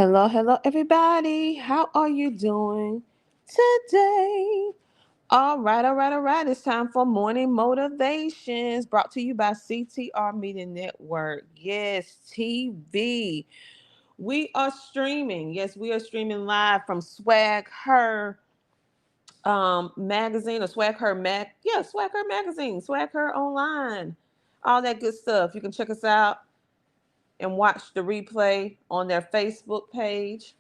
Hello, everybody. How are you doing today? All right. It's time for Morning Motivations brought to you by CTR Media Network. Yes, TV. We are streaming. Yes, we are streaming live from Swag Her magazine or Swag Her Swag Her magazine, Swag Her online, all that good stuff. You can check us out and watch the replay on their Facebook page.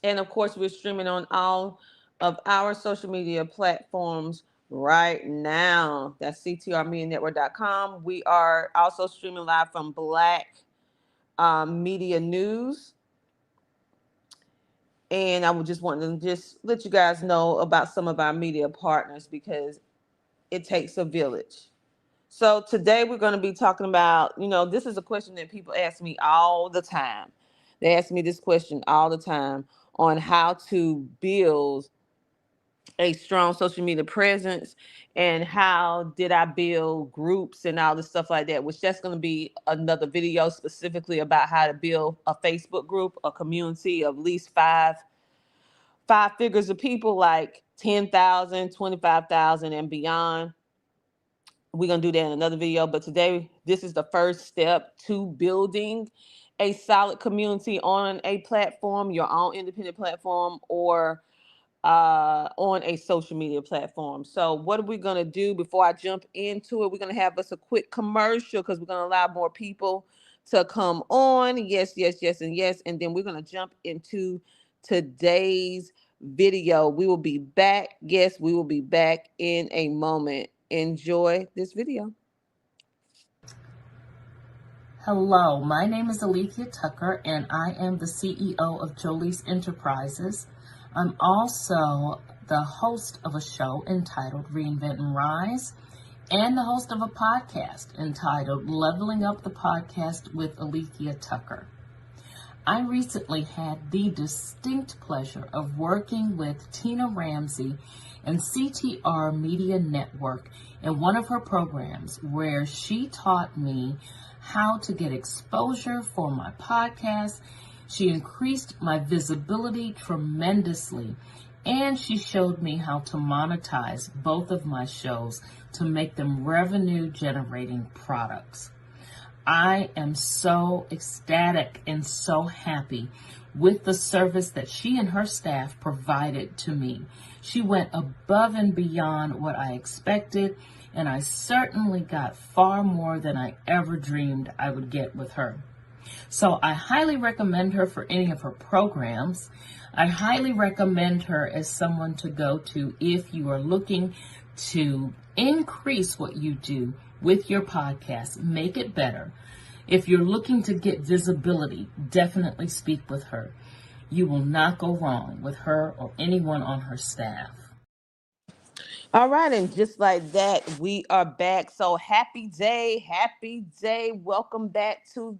And of course, we're streaming on all of our social media platforms right now. That's ctrmedianetwork.com. We are also streaming live from Black Media News. And I would just want to just let you guys know about some of our media partners because it takes a village. So today we're going to be talking about, this is a question that people ask me all the time. They ask me this question all the time on how to build a strong social media presence and how did I build groups and all this stuff like that, which that's going to be another video specifically about how to build a Facebook group, a community of at least five figures of people, like 10,000, 25,000, and beyond. We're going to do that in another video, but today this is the first step to building a solid community on a platform, your own independent platform, or on a social media platform. So what are we going to do before I jump into it? We're going to have us a quick commercial because we're going to allow more people to come on. Yes, and yes. And then we're going to jump into today's video. We will be back. Yes, we will be back in a moment. Enjoy this video. Hello, my name is Alethea Tucker, and I am the CEO of Jolie's Enterprises. I'm also the host of a show entitled Reinvent and Rise, and the host of a podcast entitled Leveling Up the Podcast with Alethea Tucker. I recently had the distinct pleasure of working with Tina Ramsey and CTR Media Network in one of her programs where she taught me how to get exposure for my podcast. She increased my visibility tremendously, and she showed me how to monetize both of my shows to make them revenue-generating products. I am so ecstatic and so happy with the service that she and her staff provided to me. She went above and beyond what I expected, and I certainly got far more than I ever dreamed I would get with her. So I highly recommend her for any of her programs. I highly recommend her as someone to go to if you are looking to increase what you do with your podcast, make it better. If you're looking to get visibility, definitely speak with her. You will not go wrong with her or anyone on her staff. All right, and just like that, we are back. So happy day. Welcome back to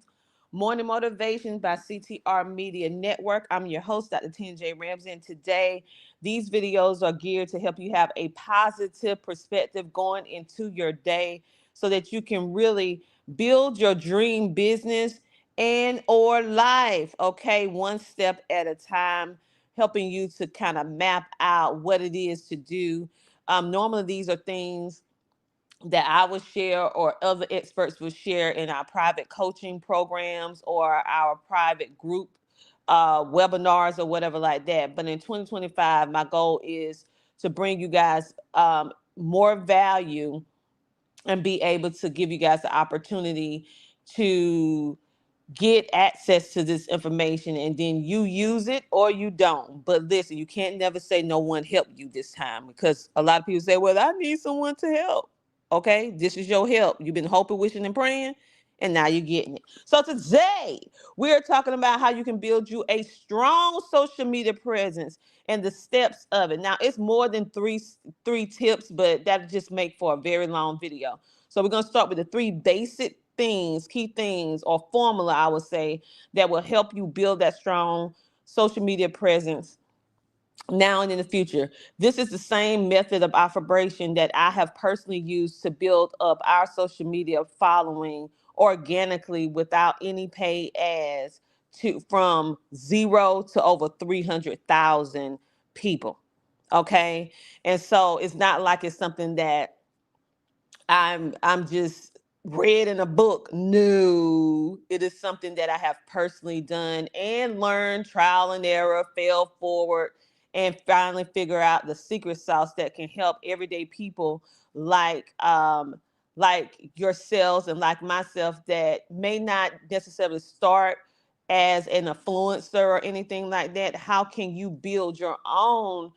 Morning Motivation by CTR Media Network. I'm your host, Dr. Tina J. Ramsey, and today these videos are geared to help you have a positive perspective going into your day so that you can really build your dream business and or life, okay, one step at a time, helping you to kind of map out what it is to do. Normally, these are things that I would share or other experts would share in our private coaching programs or our private group webinars or whatever like that. But in 2025, my goal is to bring you guys more value and be able to give you guys the opportunity to get access to this information, and then you use it or you don't. But listen, you can't never say no one helped you this time, because a lot of people say, well, I need someone to help. Okay, this is your help. You've been hoping, wishing, and praying, and now you're getting it. So today we're talking about how you can build you a strong social media presence and the steps of it. Now it's more than three tips, but that just make for a very long video. So we're going to start with the three basic things, key things, or formula, I would say, that will help you build that strong social media presence now and in the future. This is the same method of operation that I have personally used to build up our social media following organically without any paid ads to from 0 to over 300,000 people. Okay. And so it's not like it's something that I'm just read in a book. No, it is something that I have personally done and learned, trial and error, fail forward, and finally figure out the secret sauce that can help everyday people like like yourselves and like myself that may not necessarily start as an influencer or anything like that. How can you build your own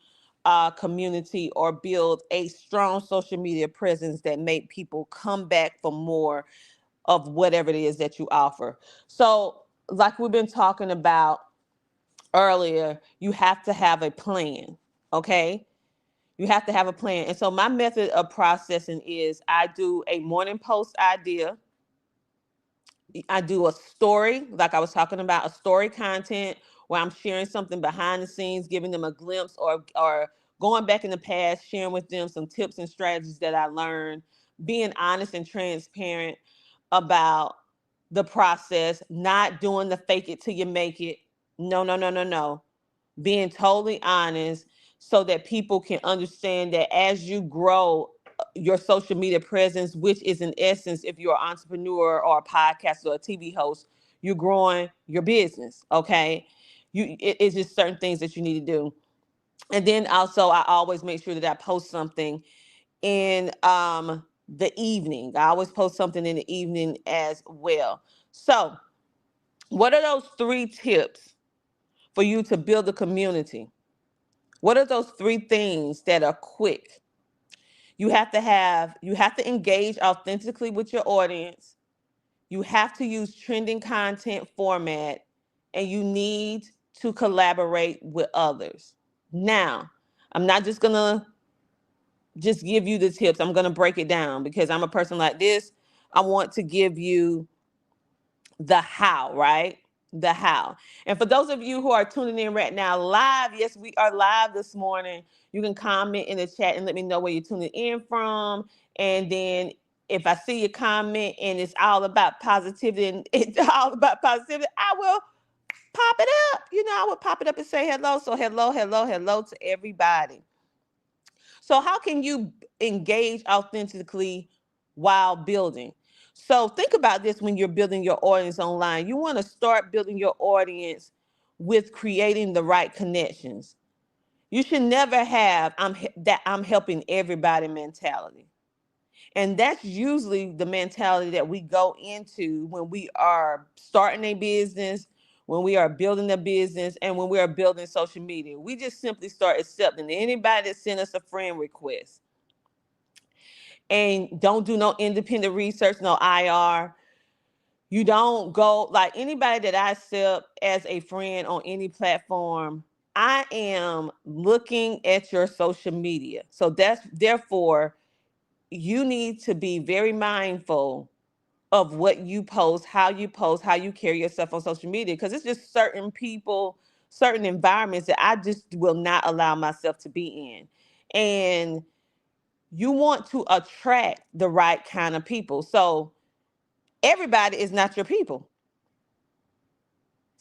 community or build a strong social media presence that make people come back for more of whatever it is that you offer? So, like we've been talking about earlier, you have to have a plan. Okay, you have to have a plan. And so my method of processing is I do a morning post idea. I do a story, like I was talking about, a story content where I'm sharing something behind the scenes, giving them a glimpse, or going back in the past, sharing with them some tips and strategies that I learned, being honest and transparent about the process, not doing the fake it till you make it. No, no, no, no, no. Being totally honest so that people can understand that as you grow your social media presence, which is in essence, if you're an entrepreneur or a podcaster or a TV host, you're growing your business. Okay. It's just certain things that you need to do. And then also I always make sure that I post something in the evening. I always post something in the evening as well. So what are those 3 tips for you to build a community? What are those 3 things that are quick? You have to engage authentically with your audience. You have to use trending content format, and you need to collaborate with others. Now, I'm not just going to just give you the tips. I'm going to break it down because I'm a person like this. I want to give you the how, right? The how. And for those of you who are tuning in right now live, yes, we are live this morning. You can comment in the chat and let me know where you're tuning in from. And then if I see your comment and it's all about positivity and it's all about positivity, I will pop it up. I will pop it up and say hello. So hello, hello, hello to everybody. So, how can you engage authentically while building? So, think about this when you're building your audience online. You want to start building your audience with creating the right connections. You should never have that I'm helping everybody mentality. And that's usually the mentality that we go into when we are starting a business, when we are building a business, and when we are building social media. We just simply start accepting anybody that send us a friend request and don't do no independent research, no IR. You don't go like anybody that I accept as a friend on any platform. I am looking at your social media. So that's therefore you need to be very mindful of what you post, how you carry yourself on social media. Because it's just certain people, certain environments that I just will not allow myself to be in. And you want to attract the right kind of people. So everybody is not your people,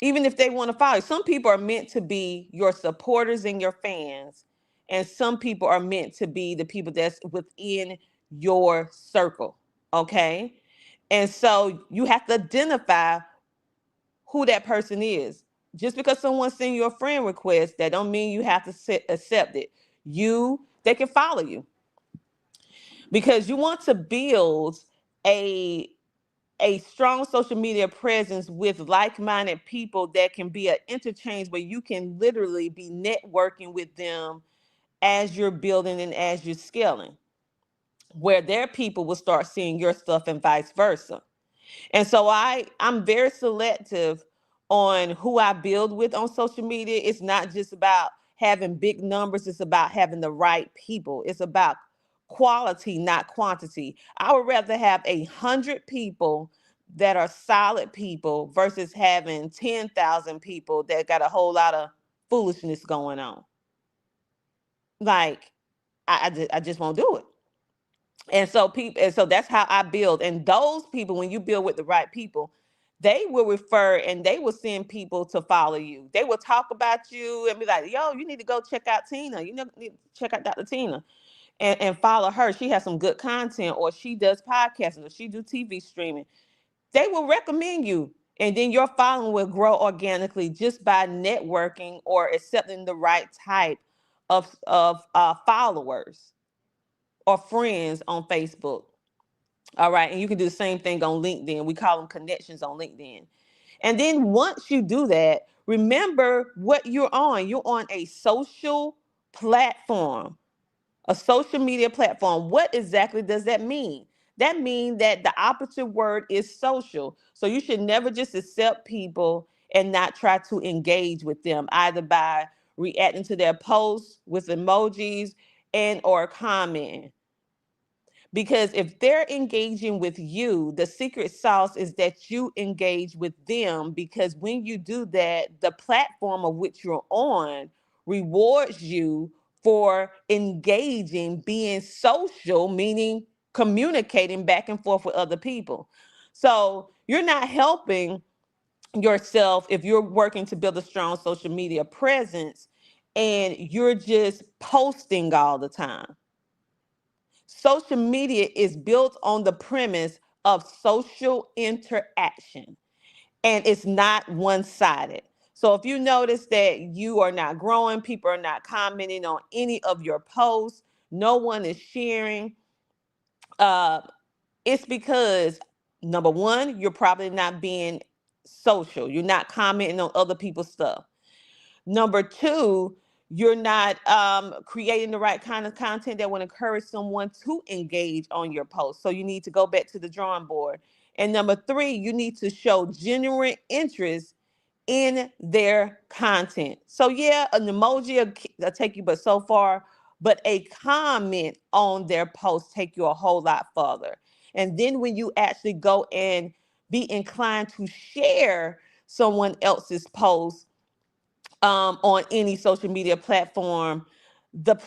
even if they want to follow. Some people are meant to be your supporters and your fans, and some people are meant to be the people that's within your circle. Okay. And so you have to identify who that person is. Just because someone send you a friend request, that don't mean you have to accept it. They can follow you because you want to build a a strong social media presence with like-minded people that can be an interchange where you can literally be networking with them as you're building and as you're scaling, where their people will start seeing your stuff and vice versa. And so I'm very selective on who I build with on social media. It's not just about having big numbers, it's about having the right people. It's about quality, not quantity. I would rather have 100 people that are solid people versus having 10,000 people that got a whole lot of foolishness going on. Like I just won't do it. And so that's how I build. And those people, when you build with the right people, they will refer and they will send people to follow you. They will talk about you and be like, yo, you need to go check out Tina. You need to check out Dr. Tina and follow her. She has some good content, or she does podcasting, or she do TV streaming. They will recommend you. And then your following will grow organically just by networking or accepting the right type of followers or friends on Facebook. All right. And you can do the same thing on LinkedIn. We call them connections on LinkedIn. And then once you do that, remember what you're on. You're on a social platform, a social media platform. What exactly does that mean? That means that the opposite word is social. So you should never just accept people and not try to engage with them, either by reacting to their posts with emojis and or commenting. Because if they're engaging with you, the secret sauce is that you engage with them. Because when you do that, the platform of which you're on rewards you for engaging, being social, meaning communicating back and forth with other people. So you're not helping yourself if you're working to build a strong social media presence and you're just posting all the time. Social media is built on the premise of social interaction, and it's not one sided. So if you notice that you are not growing, people are not commenting on any of your posts, no one is sharing, uh, it's because number one, you're probably not being social, you're not commenting on other people's stuff. Number two, you're not creating the right kind of content that would encourage someone to engage on your post. So you need to go back to the drawing board. And number three, you need to show genuine interest in their content. So yeah, an emoji will take you but so far, but a comment on their post take you a whole lot further. And then when you actually go and be inclined to share someone else's post on any social media platform, the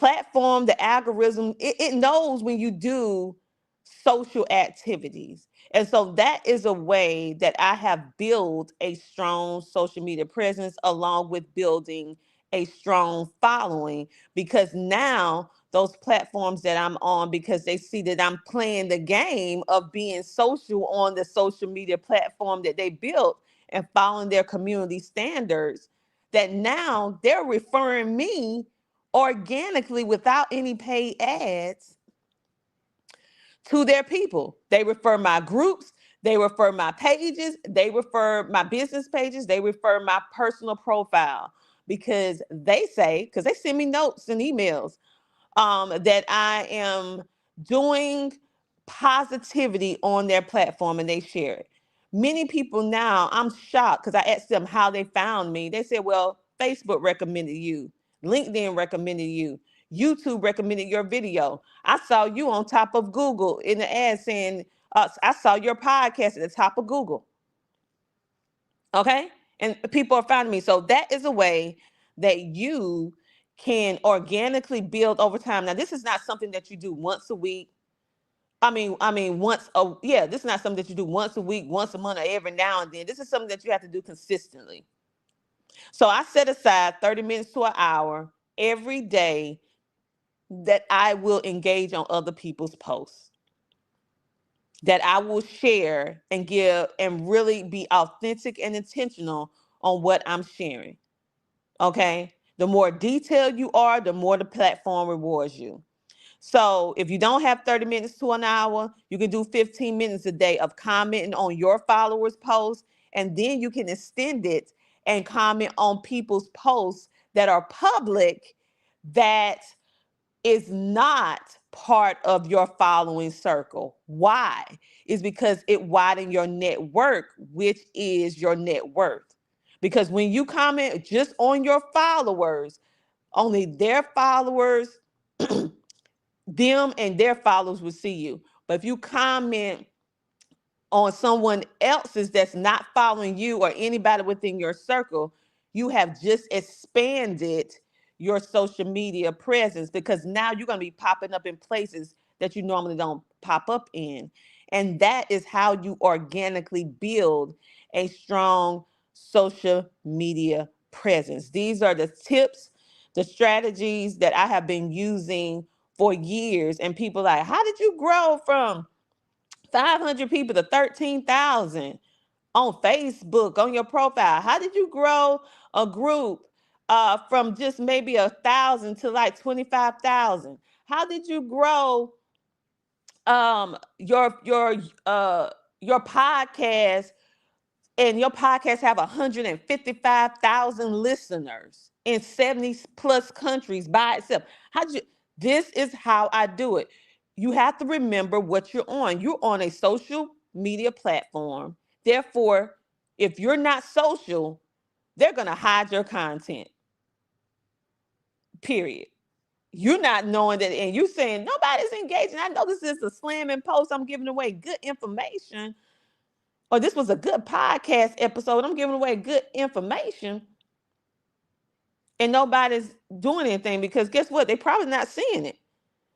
algorithm, it knows when you do social activities. And so that is a way that I have built a strong social media presence along with building a strong following, because now those platforms that I'm on, because they see that I'm playing the game of being social on the social media platform that they built and following their community standards, that now they're referring me organically without any paid ads to their people. They refer my groups, they refer my pages, they refer my business pages, they refer my personal profile, because they say, because they send me notes and emails, that I am doing positivity on their platform and they share it. Many people now, I'm shocked because I asked them how they found me. They said, well, Facebook recommended you, LinkedIn recommended you, YouTube recommended your video. I saw you on top of Google in the ad saying, I saw your podcast at the top of Google. Okay. And people are finding me. So that is a way that you can organically build over time. Now, this is not something that you do once a week. This is not something that you do once a week, once a month, or every now and then. This is something that you have to do consistently. So I set aside 30 minutes to an hour every day that I will engage on other people's posts, that I will share and give and really be authentic and intentional on what I'm sharing. Okay. The more detailed you are, the more the platform rewards you. So if you don't have 30 minutes to an hour, you can do 15 minutes a day of commenting on your followers' posts. And then you can extend it and comment on people's posts that are public, that is not part of your following circle. Why? Is because it widens your network, which is your net worth. Because when you comment just on your followers, only their followers, them and their followers will see you. But if you comment on someone else's that's not following you or anybody within your circle, you have just expanded your social media presence, because now you're going to be popping up in places that you normally don't pop up in. And that is how you organically build a strong social media presence. These are the tips, the strategies that I have been using for years. And people like, how did you grow from 500 people to 13,000 on Facebook on your profile? How did you grow a group from just maybe 1,000 to like 25,000? How did you grow um your your uh your podcast, and your podcast have 155,000 listeners in 70 plus countries by itself? How did you? This is how I do it. You have to remember what you're on. You're on a social media platform. Therefore, if you're not social, they're going to hide your content. Period. You're not knowing that, and you saying nobody's engaging. I know this is a slamming post. I'm giving away good information, or this was a good podcast episode. I'm giving away good information, and nobody's doing anything because guess what? They probably not seeing it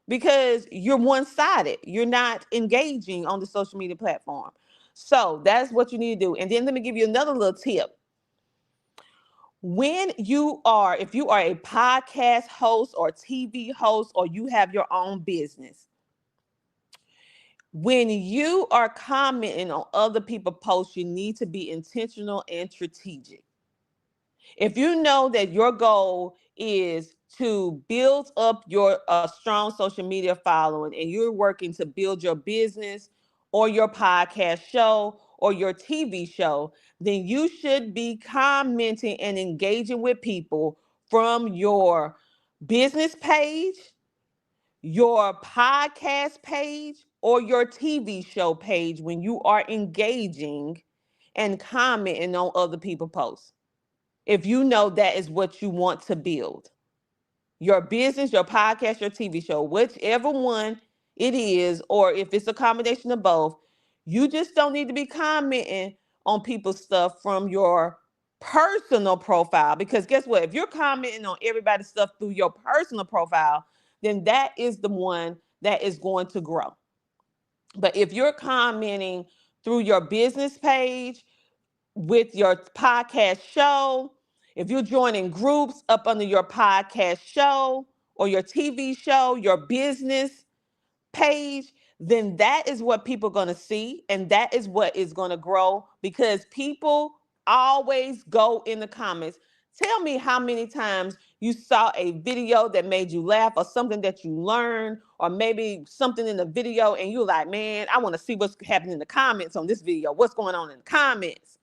because you're one-sided. You're not engaging on the social media platform. So that's what you need to do. And then let me give you another little tip. If you are a podcast host or TV host, or you have your own business, when you are commenting on other people's posts, you need to be intentional and strategic. If you know that your goal is to build up your strong social media following, and you're working to build your business or your podcast show or your TV show, then you should be commenting and engaging with people from your business page, your podcast page, or your TV show page when you are engaging and commenting on other people's posts. If you know that is what you want to build, your business, your podcast, your TV show, whichever one it is, or if it's a combination of both, you just don't need to be commenting on people's stuff from your personal profile. Because guess what? If you're commenting on everybody's stuff through your personal profile, then that is the one that is going to grow. But if you're commenting through your business page, with your podcast show, if you're joining groups up under your podcast show or your TV show, your business page, then that is what people are going to see, and that is what is going to grow, because people always go in the comments. Tell me how many times you saw a video that made you laugh, or something that you learned, or maybe something in the video and you're like, man, I want to see what's happening in the comments on this video. What's going on in the comments?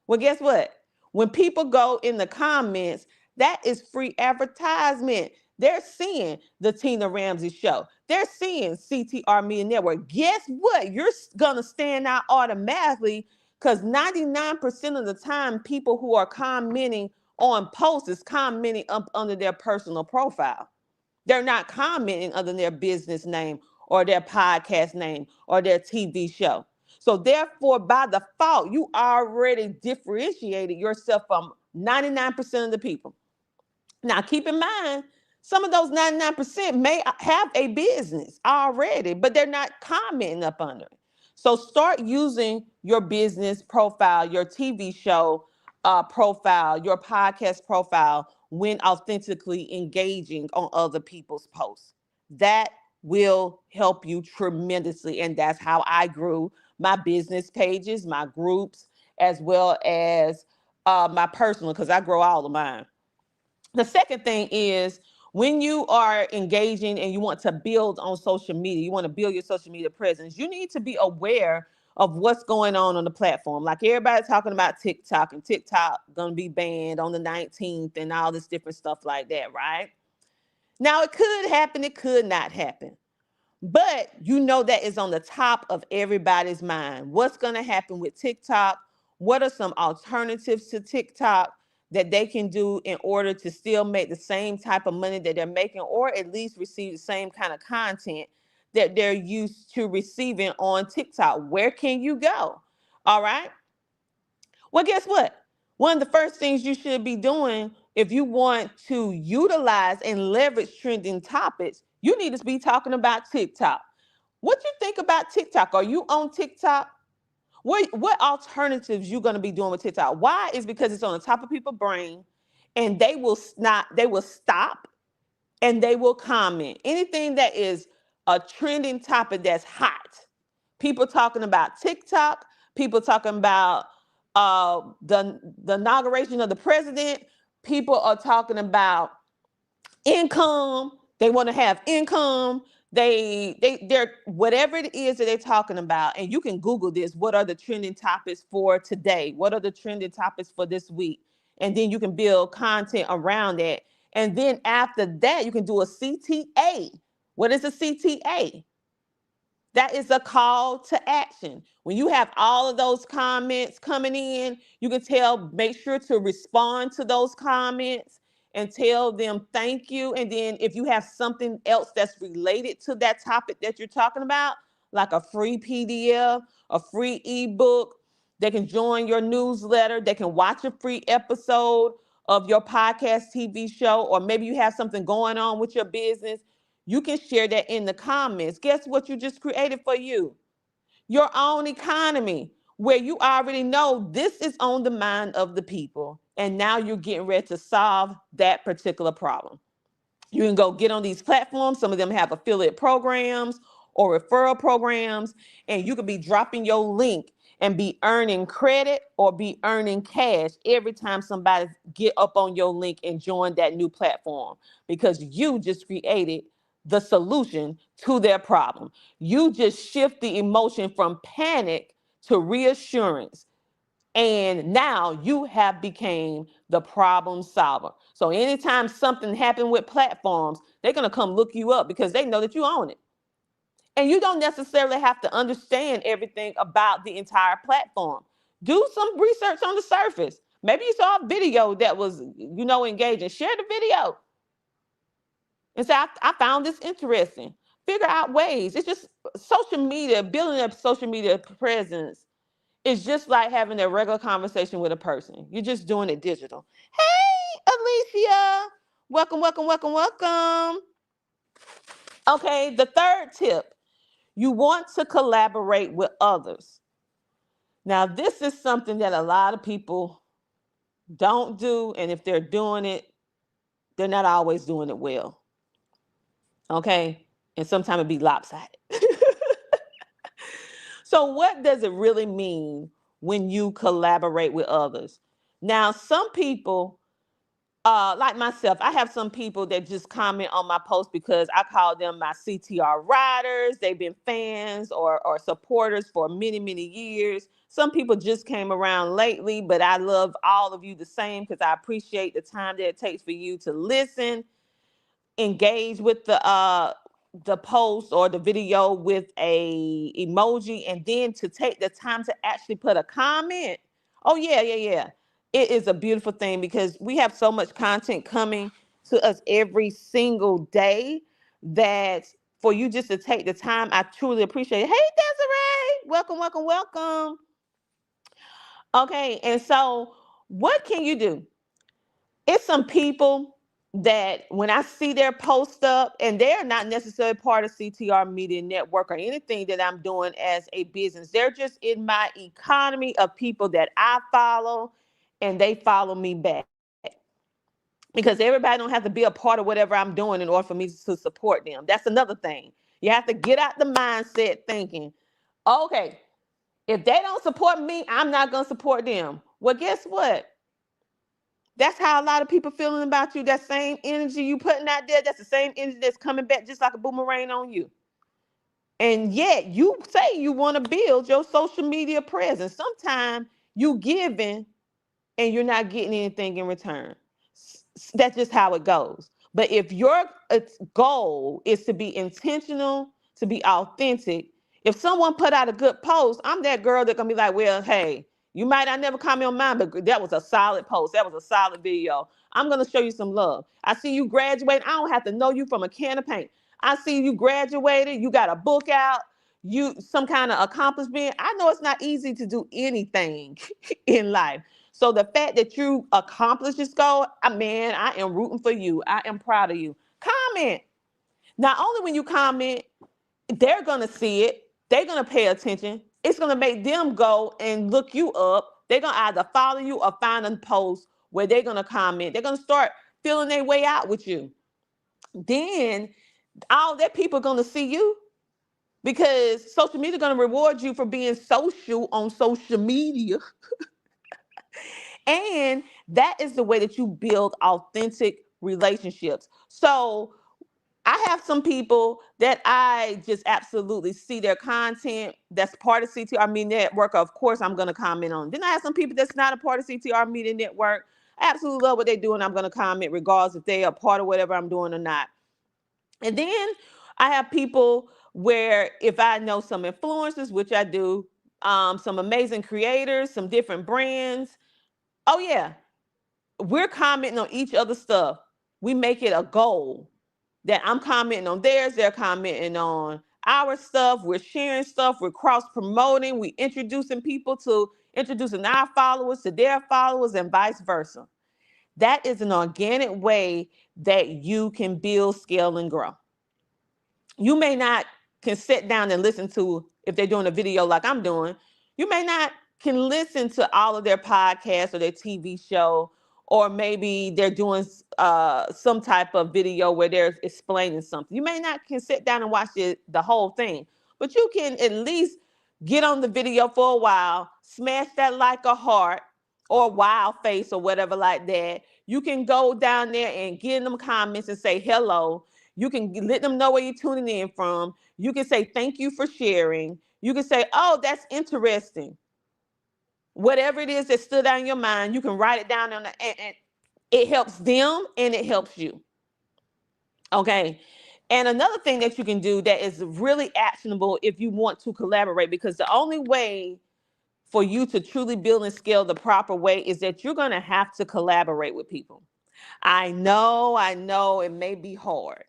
Well, guess what? When people go in the comments, that is free advertisement. They're seeing the Tina Ramsey show. They're seeing CTR Media Network. Guess what? You're going to stand out automatically, because 99% of the time, people who are commenting on posts is commenting up under their personal profile. They're not commenting under their business name or their podcast name or their TV show. So therefore, by default, you already differentiated yourself from 99% of the people. Now, keep in mind, some of those 99% may have a business already, but they're not commenting up under it. So start using your business profile, your TV show profile, your podcast profile when authentically engaging on other people's posts. That will help you tremendously. And that's how I grew my business pages, my groups, as well as my personal, because I grow all of mine. The second thing is, when you are engaging and you want to build on social media, you want to build your social media presence, you need to be aware of what's going on the platform. Like everybody's talking about TikTok, and TikTok going to be banned on the 19th and all this different stuff like that, right? Now, it could happen, it could not happen. But you know that is on the top of everybody's mind. What's going to happen with TikTok? What are some alternatives to TikTok that they can do in order to still make the same type of money that they're making, or at least receive the same kind of content that they're used to receiving on TikTok? Where can you go? All right. Well, guess what? One of the first things you should be doing, if you want to utilize and leverage trending topics, you need to be talking about TikTok. What you think about TikTok? Are you on TikTok? What alternatives you going to be doing with TikTok? Why? Is because it's on the top of people's brain, and they will stop and they will comment anything that is a trending topic that's hot. People talking about TikTok, people talking about the inauguration of the president, people are talking about income. They want to have income. They're whatever it is that they're talking about. And you can Google this. What are the trending topics for today? What are the trending topics for this week? And then you can build content around that. And then after that, you can do a CTA. What is a CTA? That is a call to action. When you have all of those comments coming in, you can make sure to respond to those comments and tell them thank you. And then if you have something else that's related to that topic that you're talking about, like a free PDF, a free ebook, they can join your newsletter, they can watch a free episode of your podcast TV show, or maybe you have something going on with your business. You can share that in the comments. Guess what you just created for you? Your own economy, where you already know this is on the mind of the people. And now you're getting ready to solve that particular problem. You can go get on these platforms. Some of them have affiliate programs or referral programs, and you could be dropping your link and be earning credit or be earning cash every time somebody get up on your link and join that new platform, because you just created the solution to their problem. You just shift the emotion from panic to reassurance, and now you have became the problem solver. So anytime something happened with platforms, they're going to come look you up because they know that you own it. And you don't necessarily have to understand everything about the entire platform. Do some research on the surface. Maybe you saw a video that was, engaging. Share the video and say, I found this interesting. Figure out ways. It's just social media, building up social media presence. It's just like having a regular conversation with a person. You're just doing it digital. Hey, Alicia. Welcome, welcome, welcome, welcome. Okay, the third tip, you want to collaborate with others. Now, this is something that a lot of people don't do, and if they're doing it, they're not always doing it well. Okay? And sometimes it be lopsided. So, what does it really mean when you collaborate with others? Now, some people, like myself, I have some people that just comment on my post because I call them my CTR riders. They've been fans or supporters for many, many years. Some people just came around lately, but I love all of you the same because I appreciate the time that it takes for you to listen, engage with the post or the video with a emoji, and then to take the time to actually put a comment. Oh yeah. It is a beautiful thing because we have so much content coming to us every single day that for you just to take the time, I truly appreciate it. Hey Desiree, welcome, welcome, welcome. Okay, and so what can you do? It's some people that when I see their post up, and they're not necessarily part of CTR Media Network or anything that I'm doing as a business, they're just in my economy of people that I follow, and they follow me back. Because everybody don't have to be a part of whatever I'm doing in order for me to support them. That's another thing. You have to get out the mindset thinking, okay, if they don't support me, I'm not going to support them. Well, guess what? That's how a lot of people feeling about you. That same energy you putting out there, that's the same energy that's coming back just like a boomerang on you. And yet you say you want to build your social media presence. Sometimes you giving and you're not getting anything in return. That's just how it goes. But if your goal is to be intentional, to be authentic, if someone put out a good post, I'm that girl that gonna be like, well, hey, you might not never comment on mine, but that was a solid post. That was a solid video. I'm gonna show you some love. I see you graduate. I don't have to know you from a can of paint. I see you graduated. You got a book out. You some kind of accomplishment. I know it's not easy to do anything in life. So the fact that you accomplished this goal, man, I am rooting for you. I am proud of you. Comment. Not only when you comment, they're going to see it. They're going to pay attention. it's going to make them go and look you up. They're going to either follow you or find a post where they're going to comment. They're going to start feeling their way out with you. Then all that people are going to see you, because social media is going to reward you for being social on social media. And that is the way that you build authentic relationships. So I have some people that I just absolutely see their content that's part of CTR Media Network. Of course, I'm going to comment on. Then I have some people that's not a part of CTR Media Network. I absolutely love what they do, and I'm going to comment regardless if they are part of whatever I'm doing or not. And then I have people where if I know some influencers, which I do, some amazing creators, some different brands. Oh yeah, we're commenting on each other's stuff. We make it a goal that I'm commenting on theirs, they're commenting on our stuff. We're sharing stuff. We're cross promoting. We introducing people to introducing our followers to their followers and vice versa. That is an organic way that you can build, scale, and grow. You may not can sit down and listen to, if they're doing a video like I'm doing, you may not can listen to all of their podcasts or their TV show, or maybe they're doing some type of video where they're explaining something. You may not can sit down and watch the whole thing, but you can at least get on the video for a while, smash that like a heart or a wild face or whatever like that. You can go down there and get in them comments and say hello. You can let them know where you're tuning in from. You can say thank you for sharing. You can say, oh, that's interesting. Whatever it is that stood out in your mind, you can write it down and it helps them and it helps you. Okay. And another thing that you can do that is really actionable if you want to collaborate, because the only way for you to truly build and scale the proper way is that you're going to have to collaborate with people. I know it may be hard,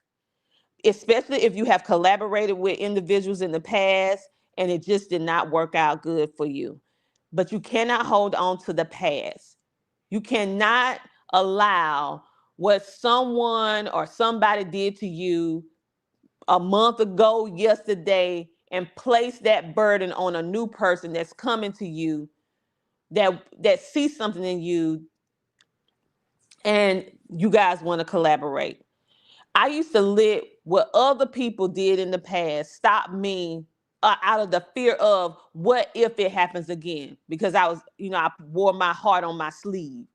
especially if you have collaborated with individuals in the past and it just did not work out good for you. But you cannot hold on to the past. You cannot allow what someone or somebody did to you a month ago, yesterday, and place that burden on a new person that's coming to you, that sees something in you, and you guys want to collaborate. I used to let what other people did in the past stop me, out of the fear of what if it happens again, because I was, I wore my heart on my sleeve,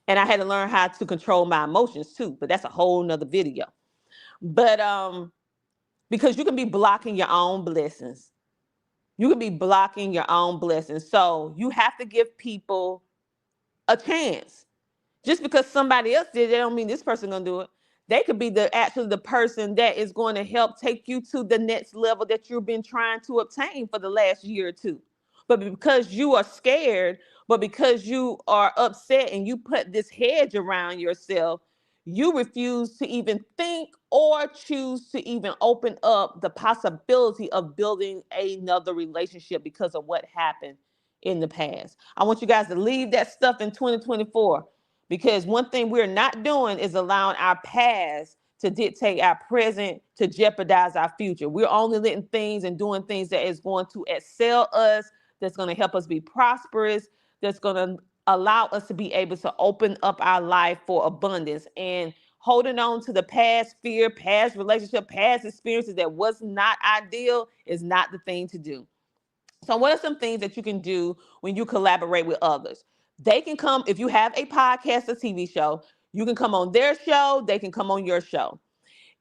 and I had to learn how to control my emotions too. But that's a whole nother video. But because you can be blocking your own blessings. You can be blocking your own blessings. So you have to give people a chance. Just because somebody else did it, don't mean this person gonna do it. They could be the person that is going to help take you to the next level that you've been trying to obtain for the last year or two. But because you are scared, but because you are upset and you put this hedge around yourself, you refuse to even think or choose to even open up the possibility of building another relationship because of what happened in the past. I want you guys to leave that stuff in 2024. Because one thing we're not doing is allowing our past to dictate our present, to jeopardize our future. We're only letting things and doing things that is going to excel us, that's going to help us be prosperous, that's going to allow us to be able to open up our life for abundance. And holding on to the past fear, past relationship, past experiences that was not ideal is not the thing to do. So, what are some things that you can do when you collaborate with others? They can come, if you have a podcast or TV show, you can come on their show, they can come on your show.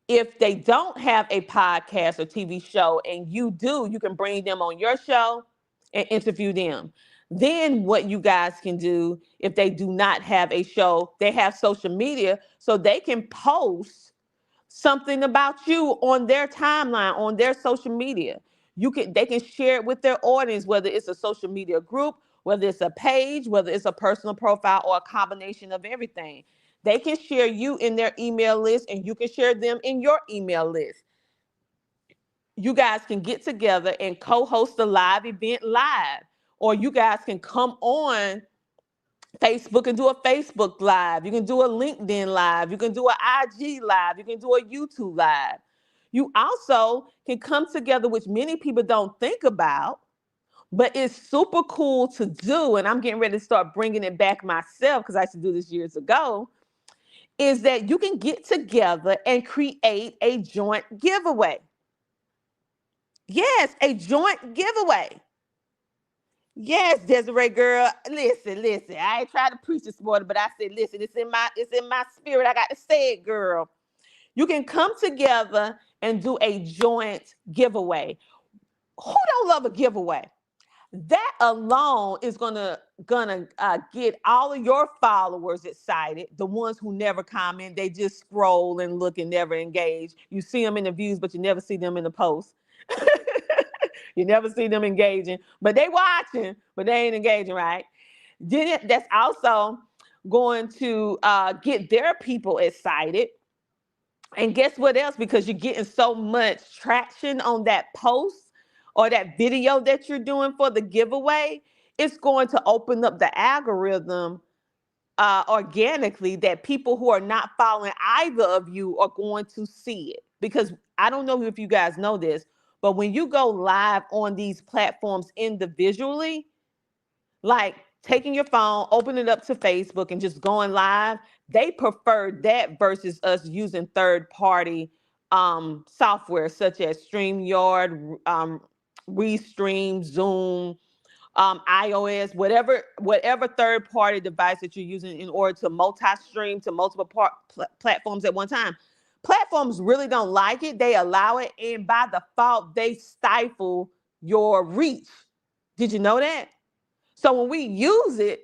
If they don't have a podcast or TV show and you do, you can bring them on your show and interview them. Then, what you guys can do, if they do not have a show, they have social media, so they can post something about you on their timeline, on their social media. They can share it with their audience, whether it's a social media group, whether it's a page, whether it's a personal profile, or a combination of everything. They can share you in their email list and you can share them in your email list. You guys can get together and co-host a live event live, or you guys can come on Facebook and do a Facebook live. You can do a LinkedIn live. You can do an IG live. You can do a YouTube live. You also can come together, which many people don't think about, but it's super cool to do. And I'm getting ready to start bringing it back myself because I used to do this years ago. Is that you can get together and create a joint giveaway. Yes, a joint giveaway. Yes, Desiree girl. Listen, listen. I ain't trying to preach this morning, but I said, listen, it's in my spirit. I got to say it, girl. You can come together and do a joint giveaway. Who don't love a giveaway? That alone is gonna get all of your followers excited. The ones who never comment, they just scroll and look and never engage. You see them in the views, but you never see them in the post. You never see them engaging, but they watching, but they ain't engaging, right? Then that's also going to get their people excited. And guess what else? Because you're getting so much traction on that post or that video that you're doing for the giveaway, it's going to open up the algorithm organically that people who are not following either of you are going to see it. Because I don't know if you guys know this, but when you go live on these platforms individually, like taking your phone, opening it up to Facebook and just going live, they prefer that versus us using third party software such as StreamYard, Restream, Zoom, iOS, whatever third party device that you're using in order to multi-stream to multiple platforms at one time. Platforms really don't like it. They allow it, and by default, they stifle your reach. Did you know that? So when we use it,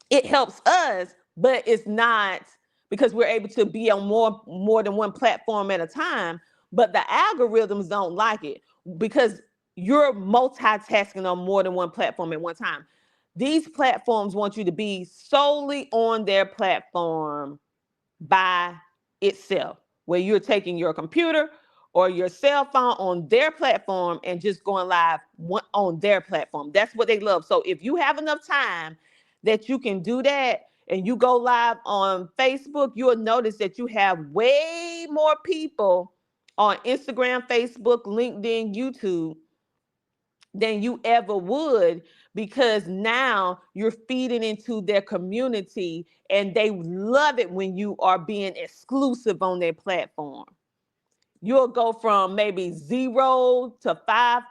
it helps us, but it's not because we're able to be on more than one platform at a time. But the algorithms don't like it because you're multitasking on more than one platform at one time. These platforms want you to be solely on their platform by itself, where you're taking your computer or your cell phone on their platform and just going live on their platform. That's what they love. So if you have enough time that you can do that and you go live on Facebook, you'll notice that you have way more people on Instagram, Facebook, LinkedIn, YouTube than you ever would, because now you're feeding into their community and they love it when you are being exclusive on their platform. You'll go from maybe 0 to 5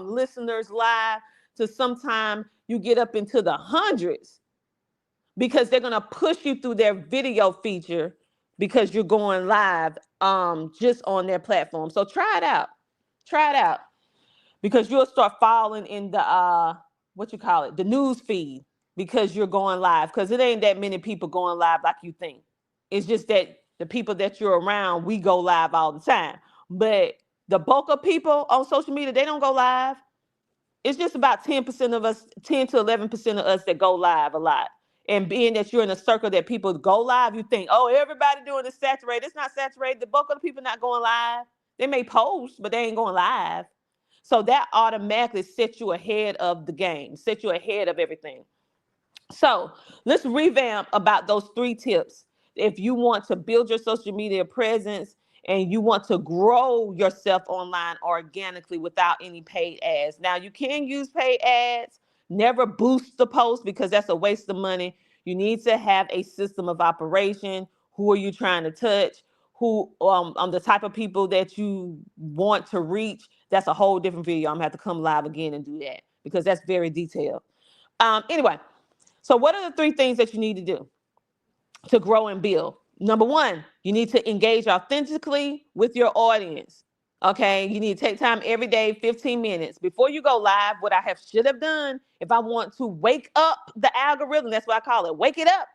listeners live to sometime you get up into the hundreds because they're going to push you through their video feature because you're going live just on their platform. So try it out. Try it out because you'll start falling in the what you call it, the news feed, because you're going live, because it ain't that many people going live like you think. It's just that the people that you're around, we go live all the time, but the bulk of people on social media, they don't go live. It's just about 10% of us, 10 to 11% of us that go live a lot. And being that you're in a circle that people go live, you think, oh, everybody doing this saturated. It's not saturated. The bulk of the people not going live. They may post, but they ain't going live. So that automatically sets you ahead of the game, sets you ahead of everything. So let's revamp about those 3 tips. If you want to build your social media presence and you want to grow yourself online organically without any paid ads. Now, you can use paid ads. Never boost the post because that's a waste of money. You need to have a system of operation. Who are you trying to touch? Who the type of people that you want to reach? That's a whole different video. I'm gonna have to come live again and do that because that's very detailed. Anyway, so what are the 3 things that you need to do to grow and build? Number 1, you need to engage authentically with your audience. Okay, you need to take time every day, 15 minutes before you go live. What I should have done, if I want to wake up the algorithm, that's what I call it, wake it up.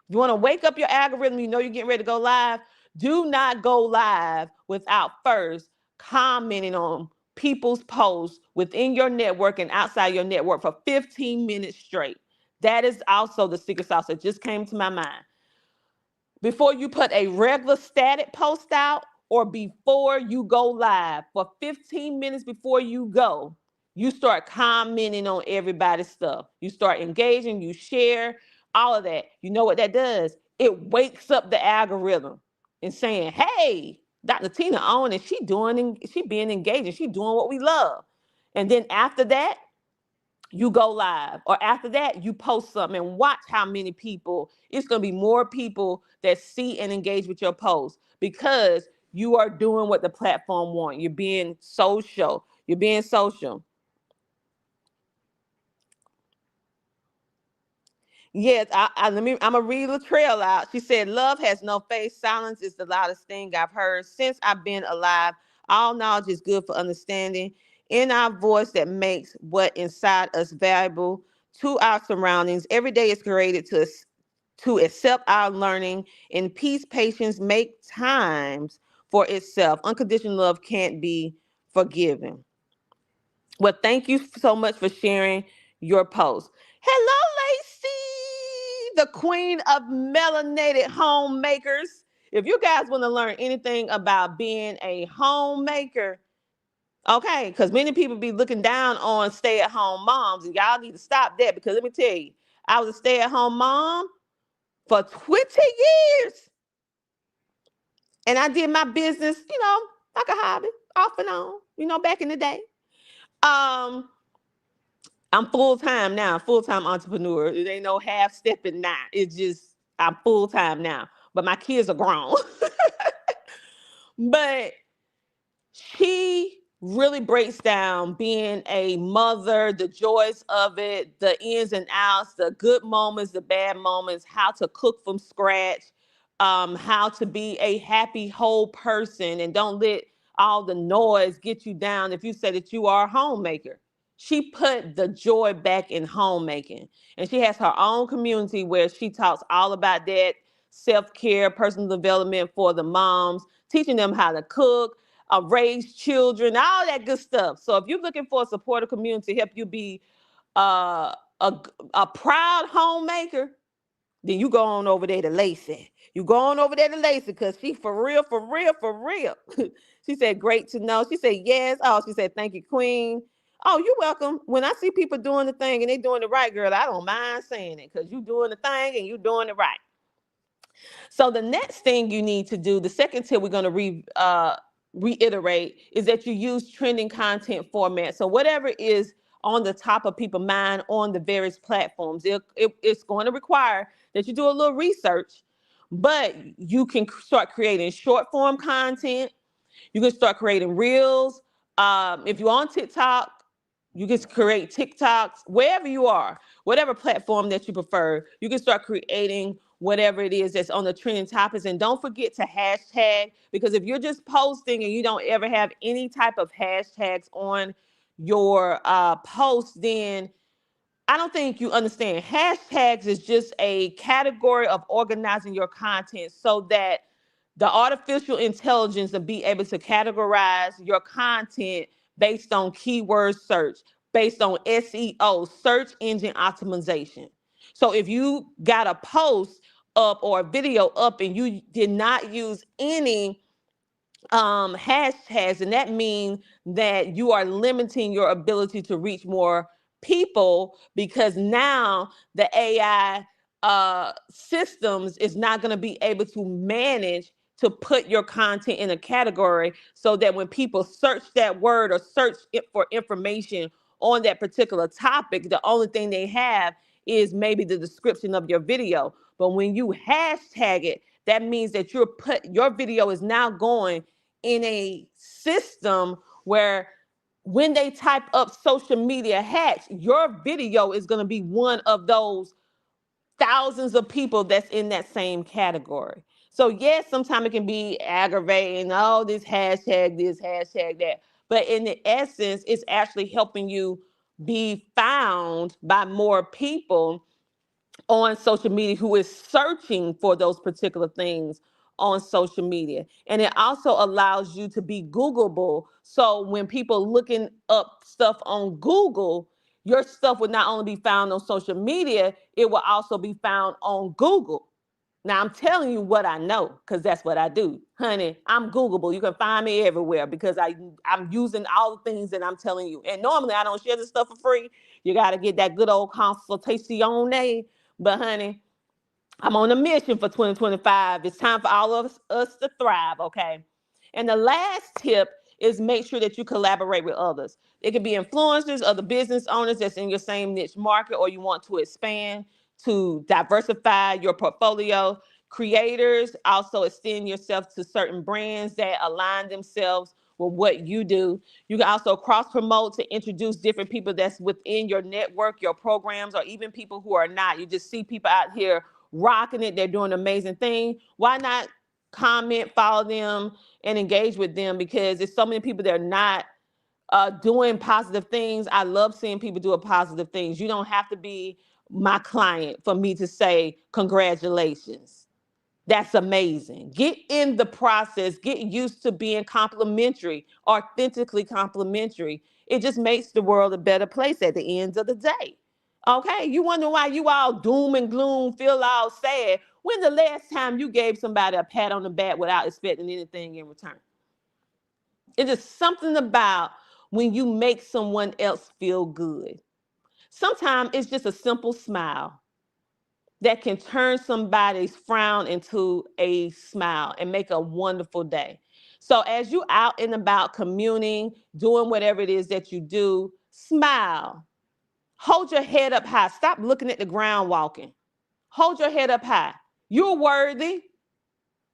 You want to wake up your algorithm, you know you're getting ready to go live. Do not go live without first commenting on people's posts within your network and outside your network for 15 minutes straight. That is also the secret sauce that just came to my mind. Before you put a regular static post out or before you go live, for 15 minutes before you go, you start commenting on everybody's stuff. You start engaging, you share, all of that. You know what that does? It wakes up the algorithm and saying, hey, Dr. Tina on and she being engaging, she doing what we love. And then after that, you go live, or after that you post something, and watch how many people, it's going to be more people that see and engage with your post, because you are doing what the platform want. You're being social. You're being social. Yes, I'm gonna read Latrell out. She said, "Love has no face. Silence is the loudest thing I've heard since I've been alive. All knowledge is good for understanding. In our voice that makes what inside us valuable to our surroundings. Every day is created to accept our learning. In peace, patience, make times for itself. Unconditional love can't be forgiven." Well, thank you so much for sharing your post. Hello, Lacey, the queen of melanated homemakers. If you guys want to learn anything about being a homemaker, okay, because many people be looking down on stay-at-home moms, and y'all need to stop that, because let me tell you, I was a stay-at-home mom for 20 years, and I did my business, like a hobby, off and on, back in the day. Um, I'm full time now, full time entrepreneur. It ain't no half stepping now. It's just I'm full time now. But my kids are grown. But she really breaks down being a mother, the joys of it, the ins and outs, the good moments, the bad moments, how to cook from scratch, how to be a happy whole person, and don't let all the noise get you down if you say that you are a homemaker. She put the joy back in homemaking, and she has her own community where she talks all about that self-care, personal development for the moms, teaching them how to cook, raise children, all that good stuff. So if you're looking for a supportive community to help you be uh, a, a proud homemaker, then you go on over there to Lacey. You go on over there to Lacey, because she for real, for real, for real. She said, great to know. She said, yes. Oh, she said, thank you, Queen. Oh, you're welcome. When I see people doing the thing and they doing it right, girl, I don't mind saying it, because you doing the thing and you doing it right. So the next thing you need to do, the second tip we're going to reiterate, is that you use trending content format. So whatever is on the top of people's mind on the various platforms, it's going to require that you do a little research, but you can start creating short form content. You can start creating reels. If you're on TikTok, you can create TikToks, wherever you are, whatever platform that you prefer. You can start creating whatever it is that's on the trending topics. And don't forget to hashtag, because if you're just posting and you don't ever have any type of hashtags on your post, then I don't think you understand. Hashtags is just a category of organizing your content so that the artificial intelligence will be able to categorize your content based on keyword search, based on SEO, search engine optimization. So if you got a post up or a video up and you did not use any hashtags, and that means that you are limiting your ability to reach more people, because now the AI systems is not going to be able to manage to put your content in a category, so that when people search that word or search it for information on that particular topic, the only thing they have is maybe the description of your video. But when you hashtag it, that means that your video is now going in a system where when they type up social media hacks, your video is going to be one of those thousands of people that's in that same category. So yes, sometimes it can be aggravating. Oh, this hashtag that. But in the essence, it's actually helping you be found by more people on social media who is searching for those particular things on social media. And it also allows you to be Googleable. So when people looking up stuff on Google, your stuff would not only be found on social media, it will also be found on Google. Now I'm telling you what I know, because that's what I do. Honey, I'm Googleable. You can find me everywhere, because I'm using all the things that I'm telling you. And normally I don't share this stuff for free. You got to get that good old consultation. But honey, I'm on a mission for 2025. It's time for all of us to thrive, okay? And the last tip is make sure that you collaborate with others. It could be influencers, other business owners that's in your same niche market, or you want to expand to diversify your portfolio. Creators, also extend yourself to certain brands that align themselves with what you do. You can also cross promote to introduce different people that's within your network, your programs, or even people who are not. You just see people out here rocking it. They're doing amazing things. Why not comment, follow them, and engage with them? Because there's so many people that are not doing positive things. I love seeing people do positive things. You don't have to be my client for me to say congratulations. That's amazing. Get in the process. Get used to being complimentary, authentically complimentary. It just makes the world a better place at the end of the day. Okay, you wonder why you all doom and gloom, feel all sad. When the last time you gave somebody a pat on the back without expecting anything in return? It is something about when you make someone else feel good. Sometimes it's just a simple smile that can turn somebody's frown into a smile and make a wonderful day. So as you out and about communing, doing whatever it is that you do, smile. Hold your head up high. Stop looking at the ground walking. Hold your head up high. You're worthy.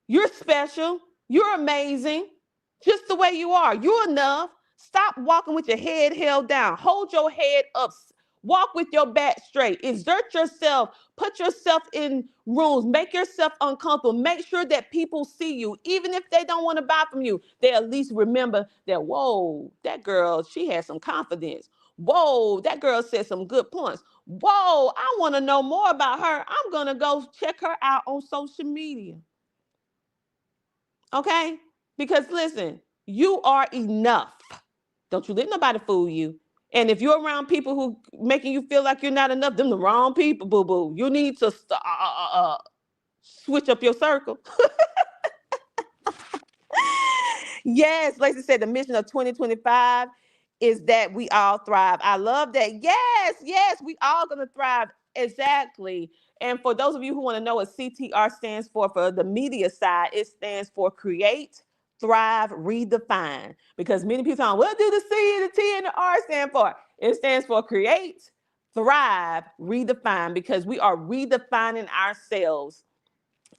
You're special. You're amazing. Just the way you are. You're enough. Stop walking with your head held down. Hold your head up. Walk with your back straight. Exert yourself. Put yourself in rooms. Make yourself uncomfortable. Make sure that people see you. Even if they don't want to buy from you, they at least remember that, whoa, that girl, she has some confidence. Whoa, that girl said some good points. Whoa, I want to know more about her. I'm going to go check her out on social media. Okay? Because listen, you are enough. Don't you let nobody fool you. And if you're around people who making you feel like you're not enough, them the wrong people, boo boo. You need to switch up your circle. Yes, Lacey said the mission of 2025 is that we all thrive. I love that. Yes, yes, we all gonna thrive. Exactly. And for those of you who want to know what CTR stands for the media side, it stands for create, thrive, redefine. Because many people are, what do the C, the T, and the R stand for? It stands for create, thrive, redefine, because we are redefining ourselves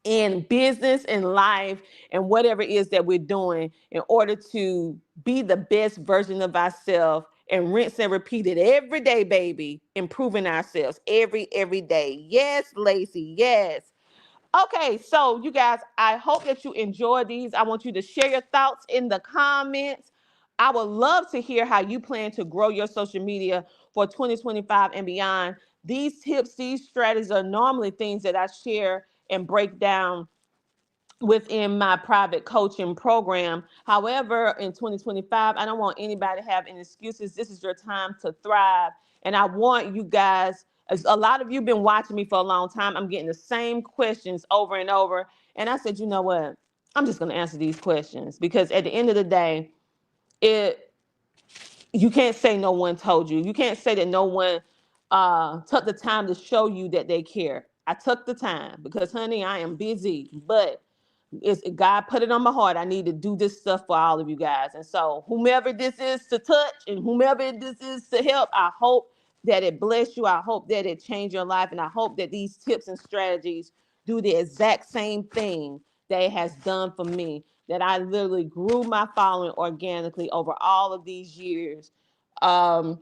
in business and life and whatever it is that we're doing in order to be the best version of ourselves and rinse and repeat it every day, baby, improving ourselves every day. Yes, Lacey, yes. Okay, so you guys, I hope that you enjoy these. I want you to share your thoughts in the comments. I would love to hear how you plan to grow your social media for 2025 and beyond. These tips, these strategies are normally things that I share and break down within my private coaching program. However, in 2025, I don't want anybody to have any excuses. This is your time to thrive. And I want you guys, as a lot of you have been watching me for a long time, I'm getting the same questions over and over. And I said, you know what? I'm just going to answer these questions because at the end of the day, it you can't say no one told you. You can't say that no one took the time to show you that they care. I took the time because, honey, I am busy, but God put it on my heart. I need to do this stuff for all of you guys. And so whomever this is to touch and whomever this is to help, I hope that it bless you. I hope that it change your life. And I hope that these tips and strategies do the exact same thing that it has done for me, that I literally grew my following organically over all of these years. Um,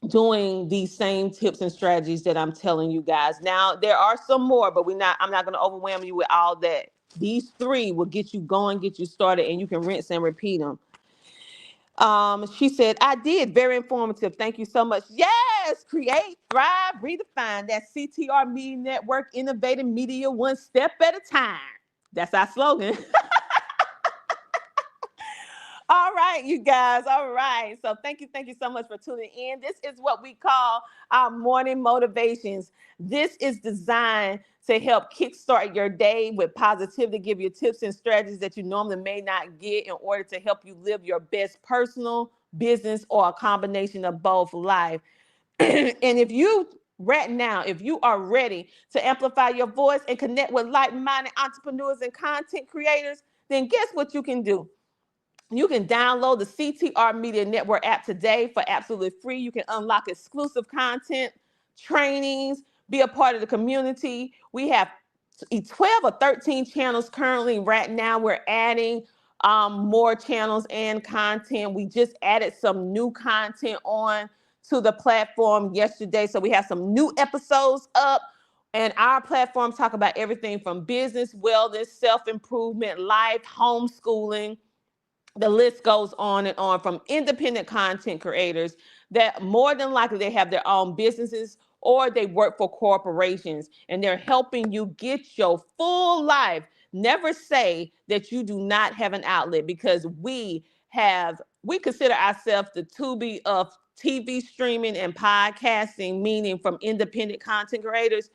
Doing these same tips and strategies that I'm telling you guys. Now, there are some more, but I'm not going to overwhelm you with all that. These three will get you going, get you started, and you can rinse and repeat them. She said, I did. Very informative. Thank you so much. Yes, create, thrive, redefine. That CTR Media Network, innovating media one step at a time. That's our slogan. All right, you guys. All right. So thank you so much for tuning in. This is what we call our morning motivations. This is designed to help kickstart your day with positivity, give you tips and strategies that you normally may not get in order to help you live your best personal, business, or a combination of both life. And if you right now, if you are ready to amplify your voice and connect with like-minded entrepreneurs and content creators, then guess what you can do? You can download the CTR Media Network app today for absolutely free. You can unlock exclusive content, trainings, be a part of the community. We have 12 or 13 channels currently. Right now, we're adding more channels and content. We just added some new content on to the platform yesterday. So we have some new episodes up. And our platforms talk about everything from business, wellness, self-improvement, life, homeschooling. The list goes on and on, from independent content creators that more than likely they have their own businesses or they work for corporations, and they're helping you get your full life. Never say that you do not have an outlet, because we consider ourselves the Tubi of TV streaming and podcasting, meaning from independent content creators,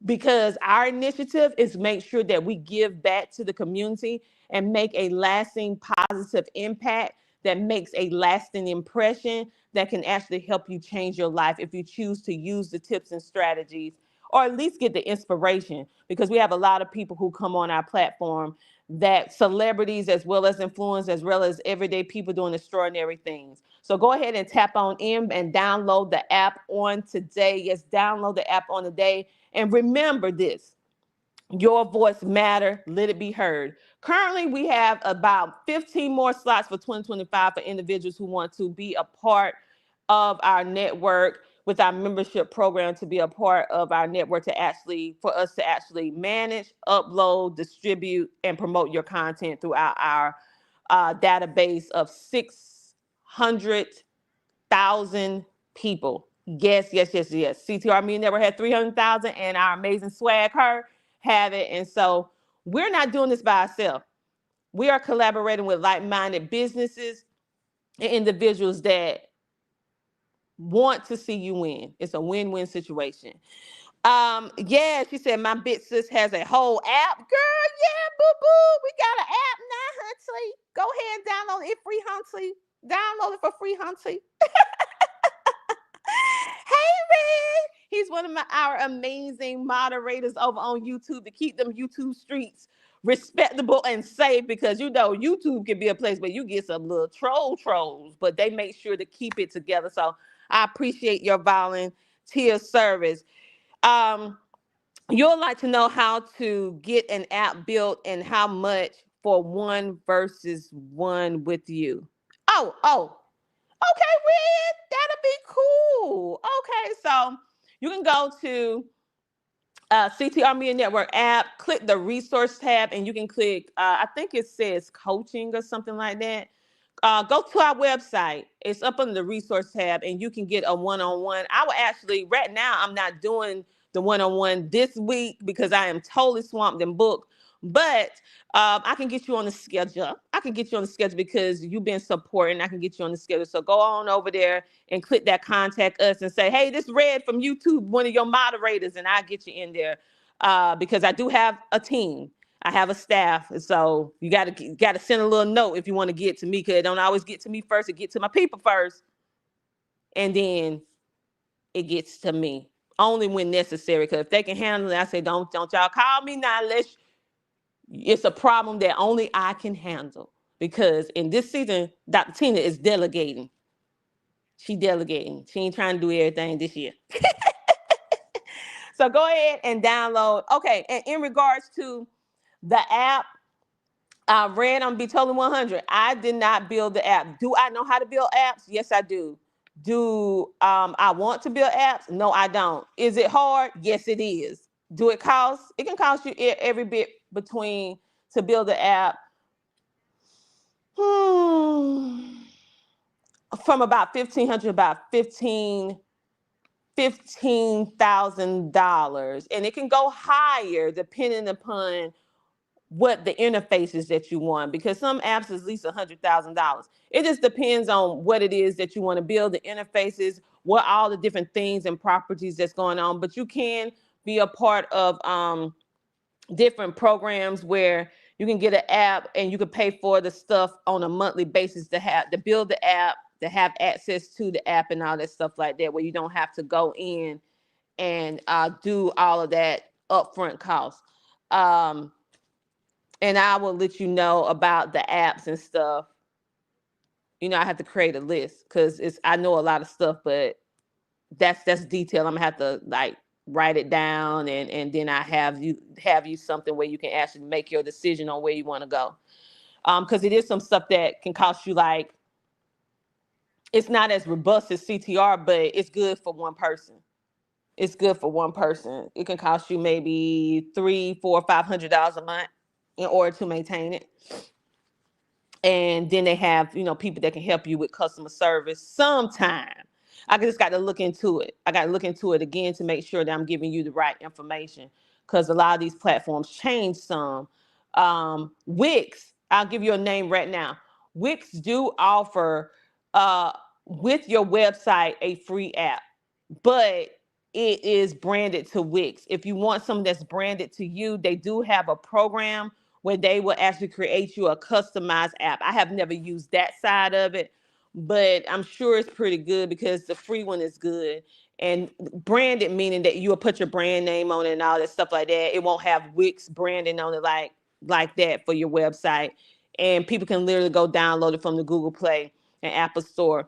because our initiative is make sure that we give back to the community and make a lasting positive impact that makes a lasting impression that can actually help you change your life if you choose to use the tips and strategies, or at least get the inspiration, because we have a lot of people who come on our platform, that celebrities as well as influencers as well as everyday people doing extraordinary things. So go ahead and tap on in and download the app on today. Yes, download the app on today. And remember this: your voice matter. Let it be heard. Currently, we have about 15 more slots for 2025 for individuals who want to be a part of our network with our membership program, to be a part of our network, to actually, for us to actually manage, upload, distribute, and promote your content throughout our database of 600,000 people. Yes, yes, yes, yes. CTR Media Network had 300,000, and our amazing swag her have it. And so we're not doing this by ourselves. We are collaborating with like-minded businesses and individuals that want to see you win. It's a win-win situation. Yeah, she said my bit sis has a whole app. Girl, yeah, boo-boo. We got an app now, Huntley. Go ahead and download it free, Huntley. Download it for free, Huntley. Hey, Red. He's one of our amazing moderators over on YouTube to keep them YouTube streets respectable and safe, because you know YouTube can be a place where you get some little trolls, but they make sure to keep it together. So I appreciate your volunteer service. Um, you'll like to know how to get an app built and how much for one versus one with you. Oh, okay, Red, that'll be cool. Okay, so you can go to CTR Media Network app, click the resource tab, and you can click, I think it says coaching or something like that. Go to our website. It's up under the resource tab, and you can get a one-on-one. I will actually, right now, I'm not doing the one-on-one this week because I am totally swamped and booked. But I can get you on the schedule. I can get you on the schedule because you've been supporting. I can get you on the schedule. So go on over there and click that contact us and say, hey, this Red from YouTube, one of your moderators, and I'll get you in there because I do have a team. I have a staff, so you gotta send a little note if you want to get to me, because it don't always get to me first. It get to my people first, and then it gets to me only when necessary. Because if they can handle it, I say don't y'all call me now unless it's a problem that only I can handle. Because in this season, Dr. Tina is delegating. She delegating. She ain't trying to do everything this year. So go ahead and download. Okay, and in regards to the app, Red, I'm gonna be totally 100. I did not build the app. Do I know how to build apps? Yes, I do. Do I want to build apps? No, I don't. Is it hard? Yes, it is. Do it cost? It can cost you every bit between to build the app. From about 1,500, about $15,000, and it can go higher depending upon what the interfaces that you want, because some apps is at least $100,000. It just depends on what it is that you want to build, the interfaces, what all the different things and properties that's going on. But you can be a part of different programs where you can get an app and you can pay for the stuff on a monthly basis to build the app, to have access to the app and all that stuff like that, where you don't have to go in and do all of that upfront cost. Um, and I will let you know about the apps and stuff I have to create a list because I know a lot of stuff, but that's detail. I'm gonna have to like write it down, and then I have you something where you can actually make your decision on where you want to go. Because it is some stuff that can cost you like, it's not as robust as CTR, but it's good for one person. It's good for one person. It can cost you maybe $300, $400, $500 a month in order to maintain it. And then they have people that can help you with customer service sometime. I just got to look into it. I got to look into it again to make sure that I'm giving you the right information, because a lot of these platforms change some. Wix, I'll give you a name right now. Wix do offer, uh, with your website, a free app, but it is branded to Wix. If you want something that's branded to you, they do have a program where they will actually create you a customized app. I have never used that side of it, but I'm sure it's pretty good because the free one is good. And branded meaning that you will put your brand name on it and all that stuff like that. It won't have Wix branding on it like that for your website. And people can literally go download it from the Google Play and Apple Store,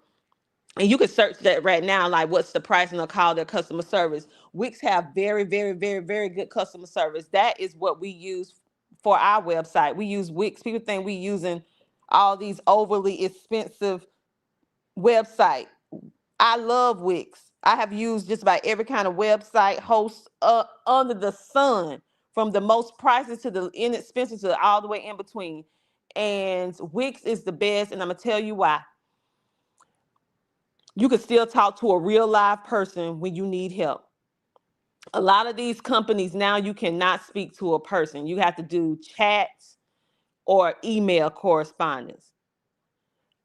and you can search that right now, like what's the price, and they'll call their customer service. Wix have very, very, very, very good customer service. That is what we use for our website. We use Wix. People think we using all these overly expensive website. I love Wix. I have used just about every kind of website host under the sun, from the most prices to the inexpensive to all the way in between. And Wix is the best, and I'm gonna tell you why. You can still talk to a real live person when you need help. A lot of these companies now, you cannot speak to a person. You have to do chats or email correspondence.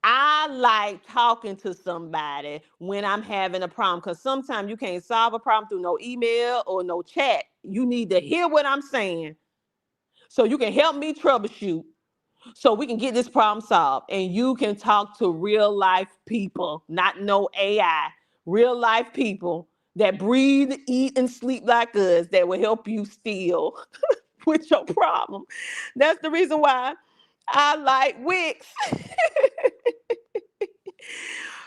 I like talking to somebody when I'm having a problem, because sometimes you can't solve a problem through no email or no chat. You need to hear what I'm saying so you can help me troubleshoot, so we can get this problem solved. And you can talk to real life people, not no AI, real life people that breathe, eat, and sleep like us, that will help you still with your problem. That's the reason why I like Wix.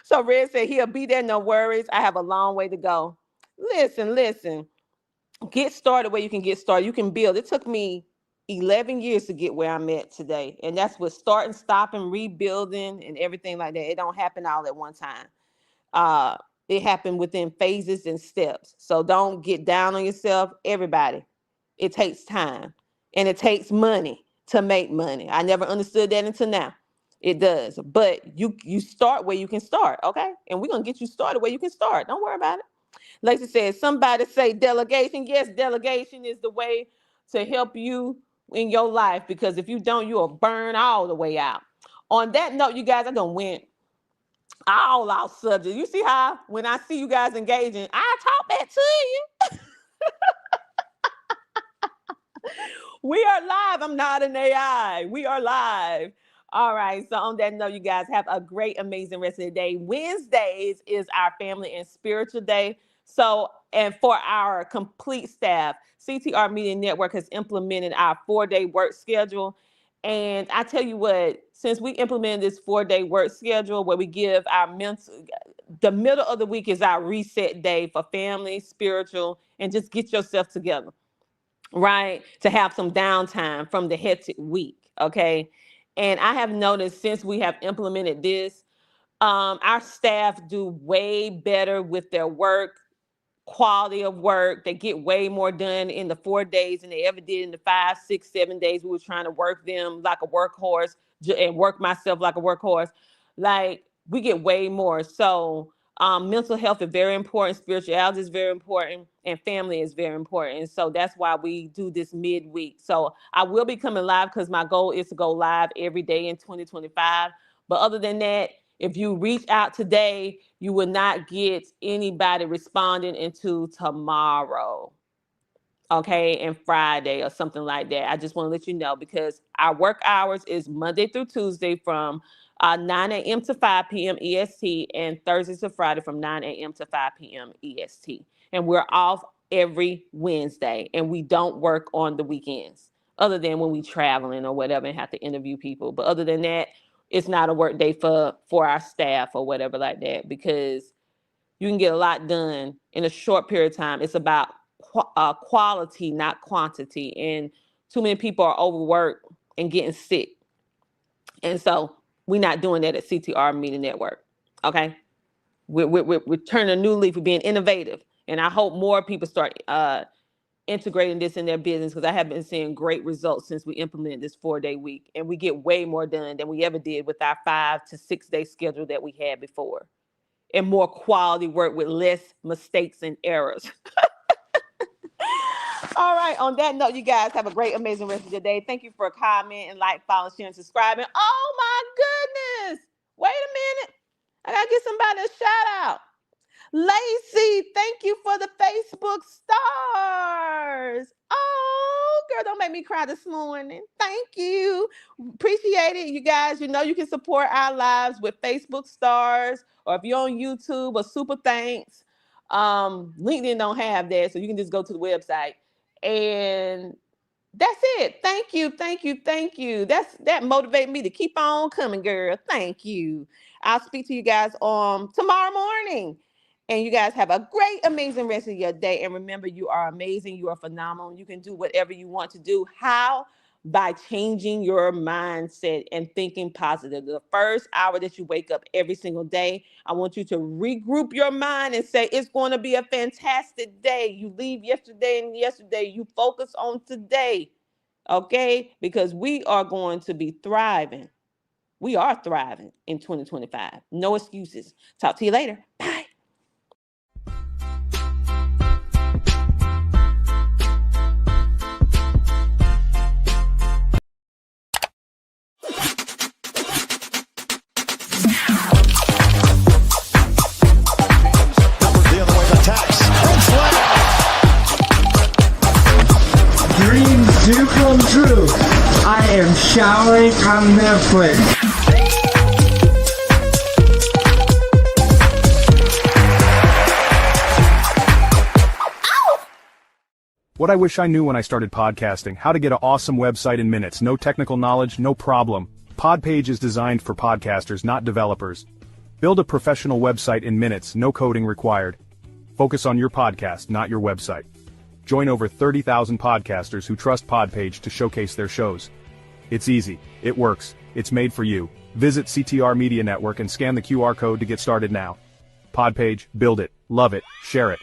So Red said he'll be there, no worries. I have a long way to go. Listen. Get started where you can get started. You can build. It took me 11 years to get where I'm at today. And that's with starting, stopping, rebuilding, and everything like that. It don't happen all at one time. Uh, it happened within phases and steps. So don't get down on yourself. Everybody, it takes time, and it takes money to make money. I never understood that until now. It does. But you start where you can start, okay? And we're gonna get you started where you can start. Don't worry about it. Lacey said, somebody say delegation. Yes, delegation is the way to help you in your life, because if you don't, you'll burn all the way out. On that note, you guys, I done went all our subjects. You see how when I see you guys engaging, I talk back to you. We are live. I'm not an AI. We are live. All right. So on that note, you guys have a great, amazing rest of the day. Wednesdays is our family and spiritual day. So, and for our complete staff, CTR Media Network has implemented our 4-day work schedule. And I tell you what, since we implemented this 4-day work schedule where we give our mental, the middle of the week is our reset day for family, spiritual, and just get yourself together, right? To have some downtime from the hectic week. Okay. And I have noticed since we have implemented this, our staff do way better with their work, quality of work. They get way more done in the 4 days than they ever did in the 5, 6, 7 days. We were trying to work them like a workhorse and work myself like a workhorse. Like, we get way more. So mental health is very important. Spirituality is very important, and family is very important. And so that's why we do this midweek. So I will be coming live because my goal is to go live every day in 2025. But other than that, if you reach out today, you will not get anybody responding until tomorrow, okay, and Friday or something like that. I just want to let you know, because our work hours is Monday through Tuesday from 9 a.m. to 5 p.m. EST, and Thursday to Friday from 9 a.m. to 5 p.m. EST. And we're off every Wednesday, and we don't work on the weekends, other than when we traveling or whatever and have to interview people. But other than that, it's not a work day for our staff or whatever like that, because you can get a lot done in a short period of time. It's about quality, not quantity. And too many people are overworked and getting sick. And so we're not doing that at CTR Media Network. Okay. We're turning a new leaf. We're being innovative. And I hope more people start integrating this in their business, because I have been seeing great results since we implemented this 4-day week. And we get way more done than we ever did with our 5 to 6 day schedule that we had before. And more quality work with less mistakes and errors. All right. On that note, you guys have a great, amazing rest of your day. Thank you for commenting, like, following, sharing, subscribing. Oh my goodness. Wait a minute. I gotta get somebody a shout out. Lacey, thank you for the Facebook stars. Oh, girl, don't make me cry this morning. Thank you. Appreciate it. You guys, you know you can support our lives with Facebook stars, or if you're on YouTube, a super thanks. LinkedIn don't have that, so you can just go to the website. And that's it. Thank you, thank you, thank you. That motivates me to keep on coming, girl. Thank you. I'll speak to you guys tomorrow morning. And you guys have a great, amazing rest of your day. And remember, you are amazing. You are phenomenal. You can do whatever you want to do. How? By changing your mindset and thinking positive. The first hour that you wake up every single day, I want you to regroup your mind and say, it's going to be a fantastic day. You leave yesterday, and you focus on today. Okay? Because we are going to be thriving. We are thriving in 2025. No excuses. Talk to you later. Bye. Dreams do come true. I am showering on Netflix. What I wish I knew when I started podcasting: how to get an awesome website in minutes. No technical knowledge, no problem. Podpage is designed for podcasters, not developers. Build a professional website in minutes, no coding required. Focus on your podcast, not your website. Join over 30,000 podcasters who trust Podpage to showcase their shows. It's easy, it works, it's made for you. Visit CTR Media Network and scan the QR code to get started now. Podpage, build it, love it, share it.